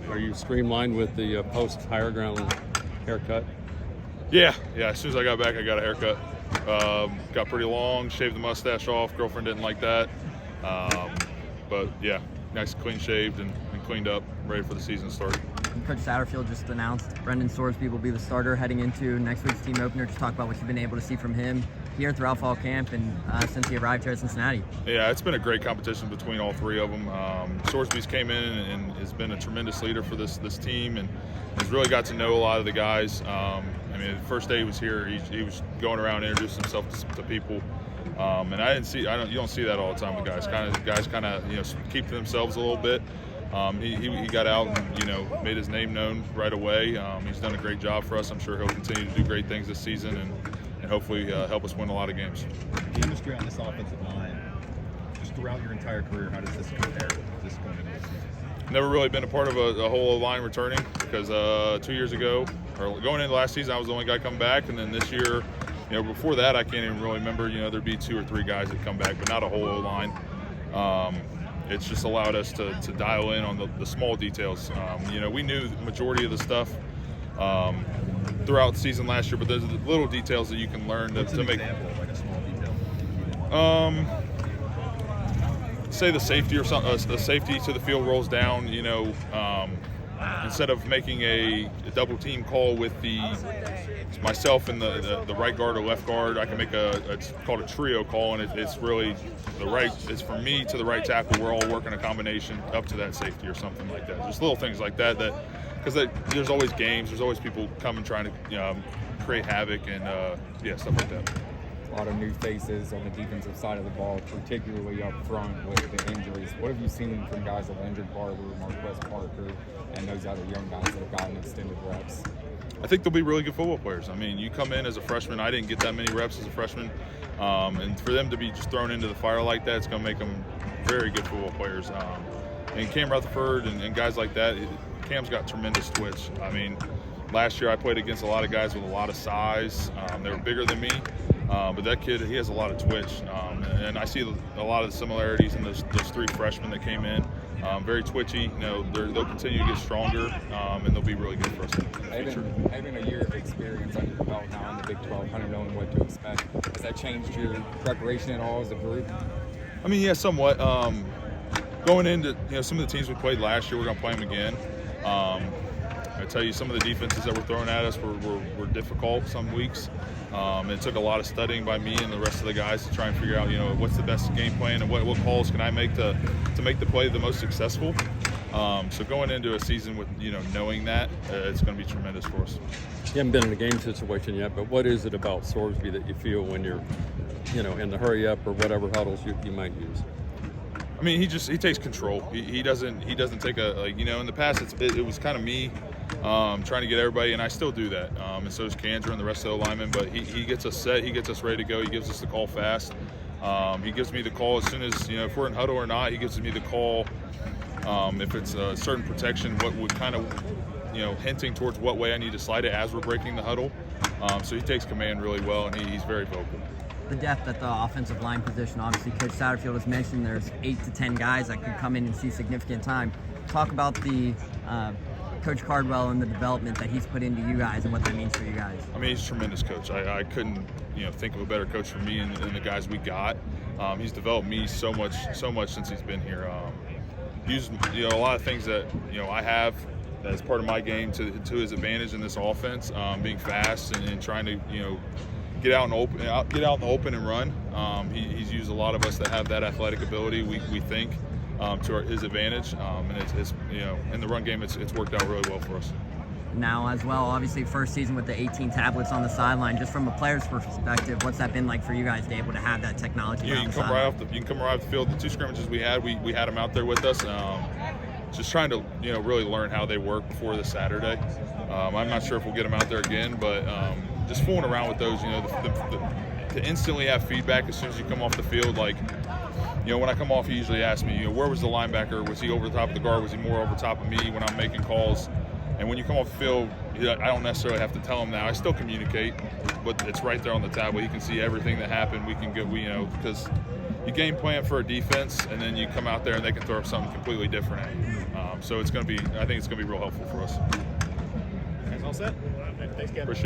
Are you streamlined with the post higher ground haircut? Yeah. As soon as I got back, I got a haircut. Got pretty long, shaved the mustache off. Girlfriend didn't like that. But yeah, nice clean shaved and cleaned up, ready for the season to start. Coach Satterfield just announced Brendan Sorsby will be the starter heading into next week's team opener. Just talk about what you've been able to see from him here throughout fall camp and since he arrived here at Cincinnati. Yeah, it's been a great competition between all three of them. Sorsby's came in and has been a tremendous leader for this team and has really got to know a lot of the guys. I mean, the first day he was here, he was going around introducing himself to people. And you don't see that all the time with guys. Guys kind of keep to themselves a little bit. He got out and made his name known right away. He's done a great job for us. I'm sure he'll continue to do great things this season and hopefully help us win a lot of games. The industry on this offensive line, just throughout your entire career, how does this compare? This going into the season? Never really been a part of a whole line returning because 2 years ago, or going into last season, I was the only guy coming back, and then this year, before that, I can't even really remember. There'd be 2 or 3 guys that come back, but not a whole O-line. It's just allowed us to dial in on the small details. We knew the majority of the stuff throughout the season last year, but there's the little details that you can learn to make. Example, like a small detail. Say the safety or something. A safety to the field rolls down. Instead of making a double team call with myself and the right guard or left guard, I can make it's called a trio call, and it's really it's from me to the right tackle. We're all working a combination up to that safety or something like that. Just little things like that because there's always games, there's always people coming trying to create havoc and stuff like that. A lot of new faces on the defensive side of the ball, particularly up front with the injuries. What have you seen from guys like Leonard Barber, Marquez Parker, and those other young guys that have gotten extended reps? I think they'll be really good football players. I mean, you come in as a freshman. I didn't get that many reps as a freshman. And for them to be just thrown into the fire like that, it's going to make them very good football players. And Cam Rutherford and guys like that, Cam's got tremendous twitch. I mean, last year I played against a lot of guys with a lot of size. They were bigger than me. But that kid, he has a lot of twitch. And I see a lot of the similarities in those 3 freshmen that came in. Very twitchy. They'll continue to get stronger, and they'll be really good for us in the future. Having a year of experience under your belt now in the Big 12, kind of knowing what to expect, has that changed your preparation at all as a group? I mean, yeah, somewhat. Going into some of the teams we played last year, we're going to play them again. I tell you, some of the defenses that were thrown at us were difficult some weeks. It took a lot of studying by me and the rest of the guys to try and figure out, what's the best game plan and what calls can I make to make the play the most successful. So going into a season with, knowing that, it's going to be tremendous for us. You haven't been in a game situation yet, but what is it about Sorsby that you feel when you're, in the hurry up or whatever huddles you might use? I mean, he takes control. He doesn't take in the past it was kind of me trying to get everybody, and I still do that. And so does Kansas and the rest of the linemen, but he gets us set, he gets us ready to go, he gives us the call fast. He gives me the call as soon as, if we're in huddle or not, he gives me the call. If it's a certain protection, what would kind of, hinting towards what way I need to slide it as we're breaking the huddle. So he takes command really well, and he's very vocal. The depth at the offensive line position, obviously Coach Satterfield has mentioned there's 8 to 10 guys that could come in and see significant time. Talk about the Coach Cardwell and the development that he's put into you guys and what that means for you guys. I mean, he's a tremendous coach. I couldn't think of a better coach for me and the guys we got. He's developed me so much since he's been here. Used a lot of things that I have as part of my game to his advantage in this offense, being fast and trying to get out in the open and run. He's used a lot of us that have that athletic ability. We think to his advantage, and it's in the run game it's worked out really well for us. Now as well, obviously first season with the 18 tablets on the sideline. Just from a player's perspective, what's that been like for you guys to be able to have that technology? You can come right off the field. The 2 scrimmages we had them out there with us. Just trying to really learn how they work before this Saturday. I'm not sure if we'll get them out there again, but just fooling around with those. To instantly have feedback as soon as you come off the field. Like, when I come off, he usually asks me, where was the linebacker? Was he over the top of the guard? Was he more over top of me when I'm making calls? And when you come off the field, I don't necessarily have to tell him now. I still communicate, but it's right there on the tablet. He can see everything that happened. We can get, because you game plan for a defense, and then you come out there and they can throw something completely different at you. So it's going to be, I think it's going to be real helpful for us. Guys all set? Thanks, Gavin. Appreciate it.